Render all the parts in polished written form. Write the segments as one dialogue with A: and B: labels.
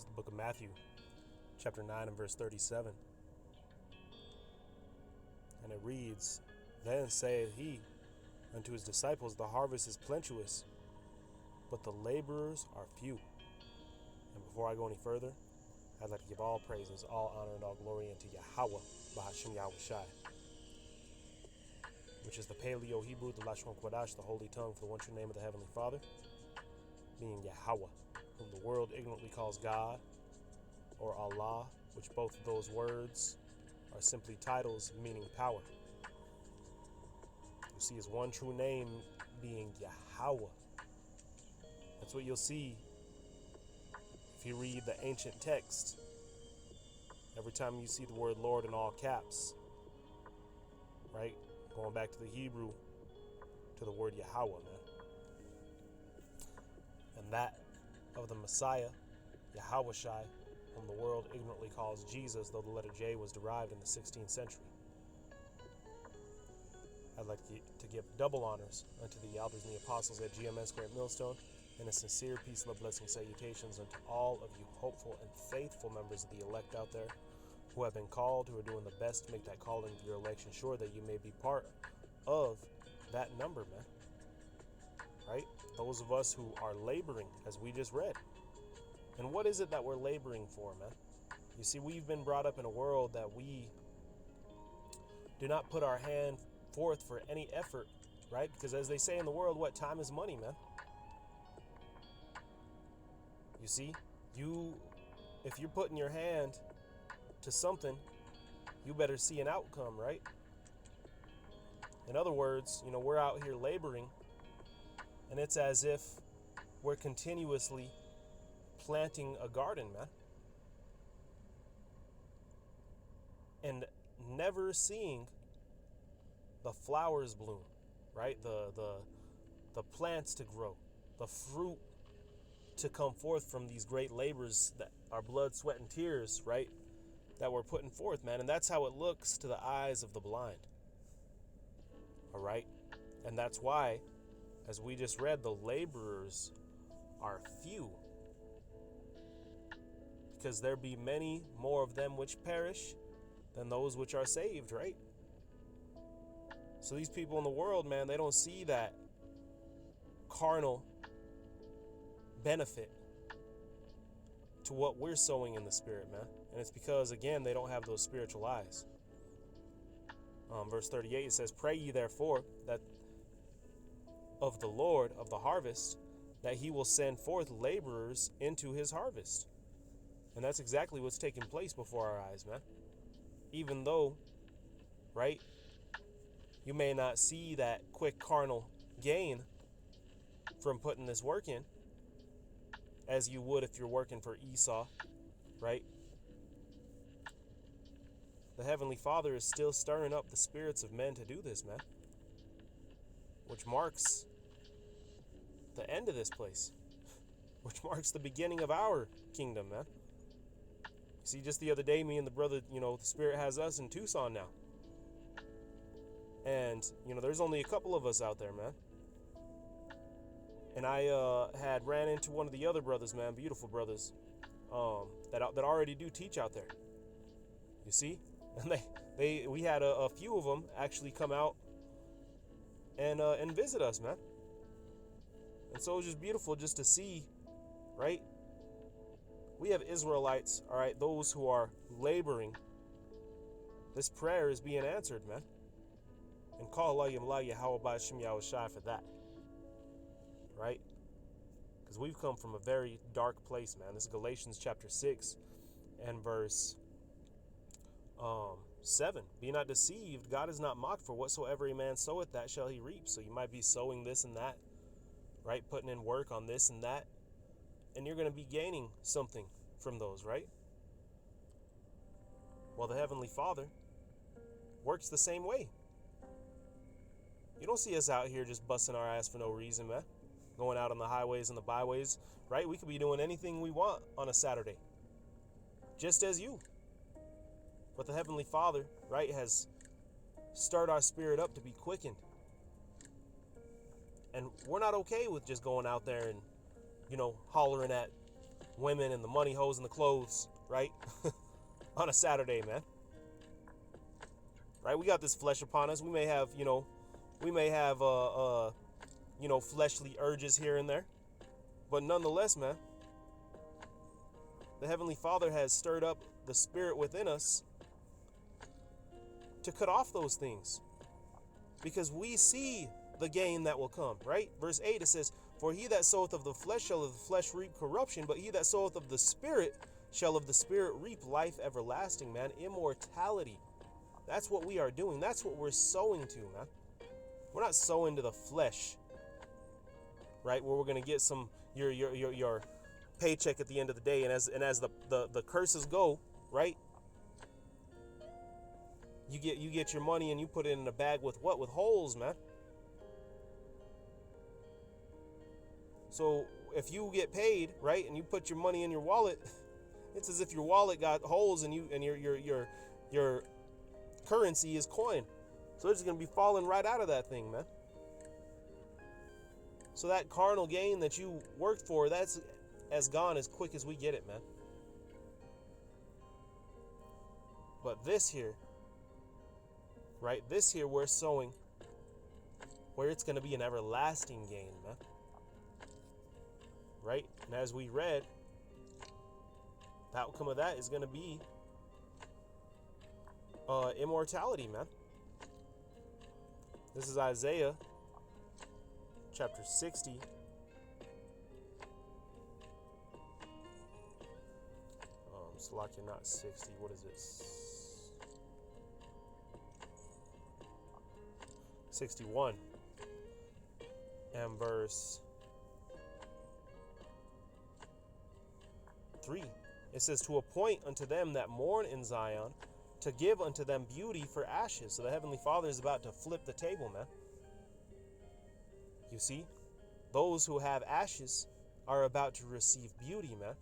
A: the book of Matthew, chapter 9 and verse 37. And it reads, Then saith he unto his disciples, The harvest is plenteous, but the laborers are few. And before I go any further, I'd like to give all praises, all honor, and all glory unto Yahweh, Bahashim Yahushai, which is the Paleo Hebrew, the Lashon Kodash, the holy tongue for the one true name of the Heavenly Father, being Yahweh, whom the world ignorantly calls God, or Allah, which both of those words are simply titles meaning power. You see his one true name being Yahweh. That's what you'll see if you read the ancient text. Every time you see the word Lord in all caps, right? Going back to the Hebrew, to the word Yahweh, man. And that of the Messiah, Yahushai, whom the world ignorantly calls Jesus, though the letter J was derived in the 16th century. I'd like to give double honors unto the elders and the apostles at GMN Square at Millstone, and a sincere peace, love, blessing, salutations unto all of you hopeful and faithful members of the elect out there who have been called, who are doing the best to make that calling of your election sure, that you may be part of that number, man. Right? Those of us who are laboring, as we just read. And what is it that we're laboring for, man? You see, we've been brought up in a world that we do not put our hand forth for any effort, right? Because as they say in the world, what? Time is money, man. You see, if you're putting your hand to something, you better see an outcome, right? In other words, we're out here laboring, and it's as if we're continuously planting a garden, man, and never seeing the flowers bloom, right? The plants to grow, the fruit to come forth from these great labors that are blood, sweat, and tears, right? That we're putting forth, man. And that's how it looks to the eyes of the blind. All right? And that's why, as we just read, the laborers are few. Because there be many more of them which perish than those which are saved, right? So these people in the world, man, they don't see that carnal benefit to what we're sowing in the spirit, man. And it's because, again, they don't have those spiritual eyes. Verse 38, it says, Pray ye therefore that of the Lord of the harvest, that he will send forth laborers into his harvest. And that's exactly what's taking place before our eyes, man. Even though, right, you may not see that quick carnal gain from putting this work in, as you would if you're working for Esau, right? The Heavenly Father is still stirring up the spirits of men to do this, man. Which marks the end of this place. Which marks the beginning of our kingdom, man. See, just the other day, me and the brother, the Spirit has us in Tucson now. And, there's only a couple of us out there, man. And I had ran into one of the other brothers, man, beautiful brothers, that already do teach out there. You see? And we had a few of them actually come out and visit us, man. And so it was just beautiful just to see, right? We have Israelites, all right, those who are laboring. This prayer is being answered, man. And call Allah Yahweh Ba'ashim Yahushai for that. Right? Because we've come from a very dark place, man. This is Galatians chapter 6 and verse 7. Be not deceived, God is not mocked, for whatsoever a man soweth, that shall he reap. So you might be sowing this and that, right? Putting in work on this and that, and you're going to be gaining something from those, right? Well, the Heavenly Father works the same way. You don't see us out here just busting our ass for no reason, man. Going out on the highways and the byways, right? We could be doing anything we want on a Saturday, just as you. But the Heavenly Father, right, has stirred our spirit up to be quickened. And we're not okay with just going out there and, hollering at women and the money, hoes, and the clothes, right? On a Saturday, man. Right? We got this flesh upon us. We may have, fleshly urges here and there. But nonetheless, man, the Heavenly Father has stirred up the spirit within us to cut off those things, because we see the gain that will come, right? Verse 8, it says, "For he that soweth of the flesh shall of the flesh reap corruption, but he that soweth of the Spirit shall of the Spirit reap life everlasting," man. Immortality. That's what we are doing. That's what we're sowing to, man. We're not sowing to the flesh, right? Where we're gonna get some your paycheck at the end of the day, and as the curses go, right? You get your money and you put it in a bag with what? With holes, man. So if you get paid, right, and you put your money in your wallet, it's as if your wallet got holes and your currency is coin. So it's gonna be falling right out of that thing, man. So that carnal gain that you worked for, that's as gone as quick as we get it, man. But this here, right? This here we're sowing where it's going to be an everlasting gain, man. Right? And as we read, the outcome of that is going to be immortality, man. This is Isaiah chapter 60. Slakia, not 60. What is it? 61 and verse 3. It says, "To appoint unto them that mourn in Zion, to give unto them beauty for ashes." So the Heavenly Father is about to flip the table, man. You see, those who have ashes are about to receive beauty, man.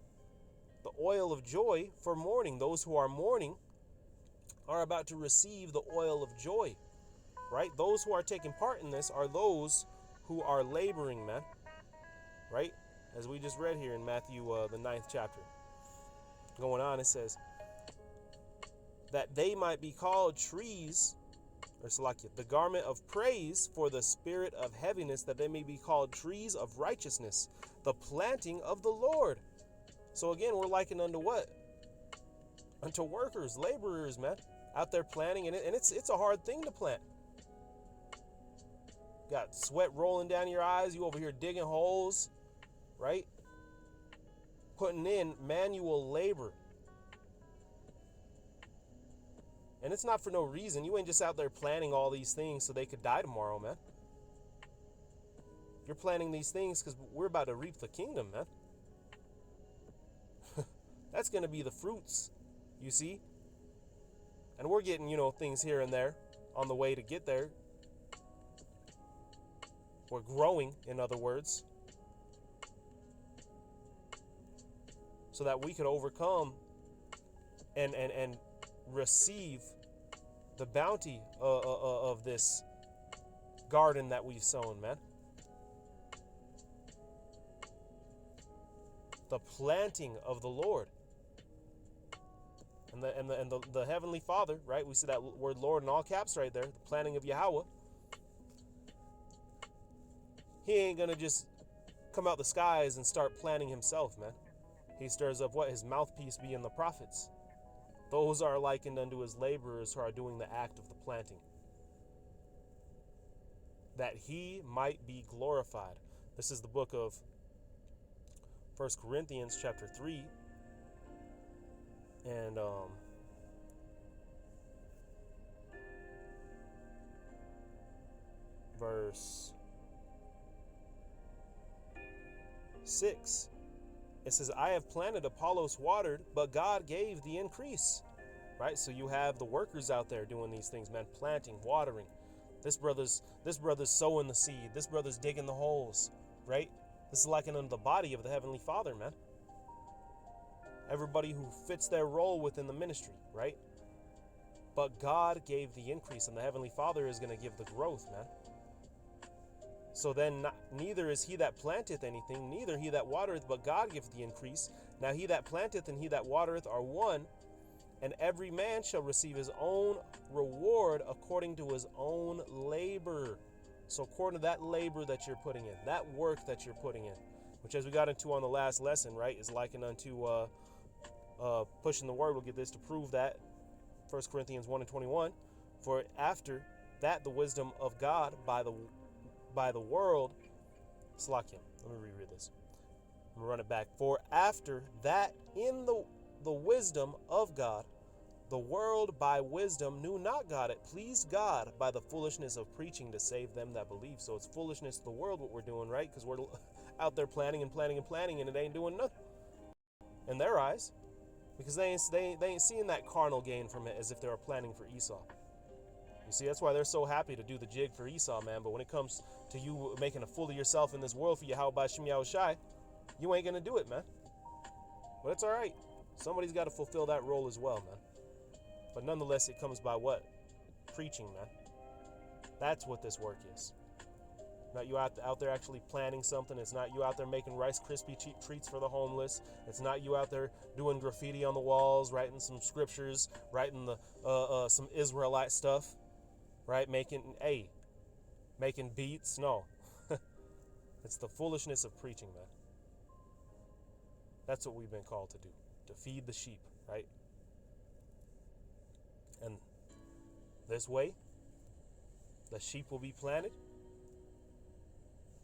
A: The oil of joy for mourning. Those who are mourning are about to receive the oil of joy, right? Those who are taking part in this are those who are laboring, man, right? As we just read here in Matthew, the 9th chapter. Going on, it says, "That they might be called trees," or Salakia, "the garment of praise for the spirit of heaviness, that they may be called trees of righteousness, the planting of the Lord." So again, we're likened unto what? Unto workers, laborers, man, out there planting, and it's a hard thing to plant. Got sweat rolling down your eyes, you over here digging holes, right? Putting in manual labor. And it's not for no reason. You ain't just out there planting all these things so they could die tomorrow, man. You're planting these things because we're about to reap the kingdom, man. That's going to be the fruits, you see? And we're getting, things here and there on the way to get there. We're growing, in other words, so that we could overcome and receive the bounty of this garden that we've sown, man. The planting of the Lord. And the Heavenly Father, right? We see that word Lord in all caps right there. The planting of Yahweh. He ain't gonna just come out the skies and start planting himself, man. He stirs up what? His mouthpiece being the prophets. Those are likened unto his laborers who are doing the act of the planting, that he might be glorified. This is the book of 1 Corinthians chapter 3. And verse 6, it says, "I have planted, Apollos watered, but God gave the increase." Right? So you have the workers out there doing these things, man, planting, watering. This brother's sowing the seed. This brother's digging the holes, right? This is likened unto the body of the Heavenly Father, man. Everybody who fits their role within the ministry, right? But God gave the increase, and the Heavenly Father is going to give the growth, man. So then neither is he that planteth anything, neither he that watereth, but God giveth the increase. Now he that planteth and he that watereth are one, and every man shall receive his own reward according to his own labor. So according to that labor that you're putting in, that work that you're putting in, which as we got into on the last lesson, right, is likened unto pushing the word. We'll get this to prove that. 1 Corinthians 1:21. For after that the wisdom of God by the world, Slakia. Let me reread this. I'm gonna run it back. For after that in the wisdom of God, the world by wisdom knew not God. It pleased God by the foolishness of preaching to save them that believe. So it's foolishness of the world what we're doing, right? Because we're out there planning, and it ain't doing nothing in their eyes, because they ain't seeing that carnal gain from it as if they were planning for Esau. You see, that's why they're so happy to do the jig for Esau, man. But when it comes to you making a fool of yourself in this world for Yahweh Shem Yahushai, you ain't gonna do it, man. But it's all right. Somebody's got to fulfill that role as well, man. But nonetheless, it comes by what? Preaching, man. That's what this work is. Not you out there actually planning something. It's not you out there making Rice Krispie treats for the homeless. It's not you out there doing graffiti on the walls, writing some scriptures, writing some Israelite stuff, right? Making beats. No. It's the foolishness of preaching, man. That's what we've been called to do, to feed the sheep, right? And this way, the sheep will be planted,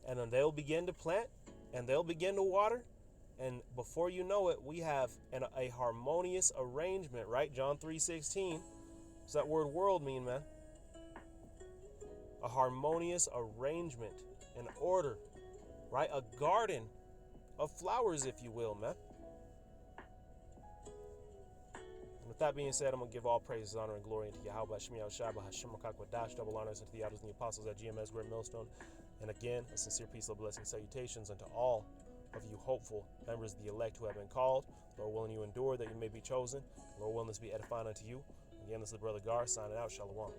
A: and then they'll begin to plant, and they'll begin to water, and before you know it, we have a harmonious arrangement, right? John 3:16. What's that word world mean, man? A harmonious arrangement, an order, right? A garden of flowers, if you will, man. With that being said, I'm going to give all praises, honor, and glory unto Yahweh, Shem Yahushua, Hashem Dash, double honors unto the elders and the apostles at GMS Great Millstone. And again, a sincere peace, love, blessing, salutations unto all of you hopeful members of the elect who have been called. Lord willing, you endure that you may be chosen. Lord willing, this be edifying unto you. Again, this is the brother Gar signing out. Shalom.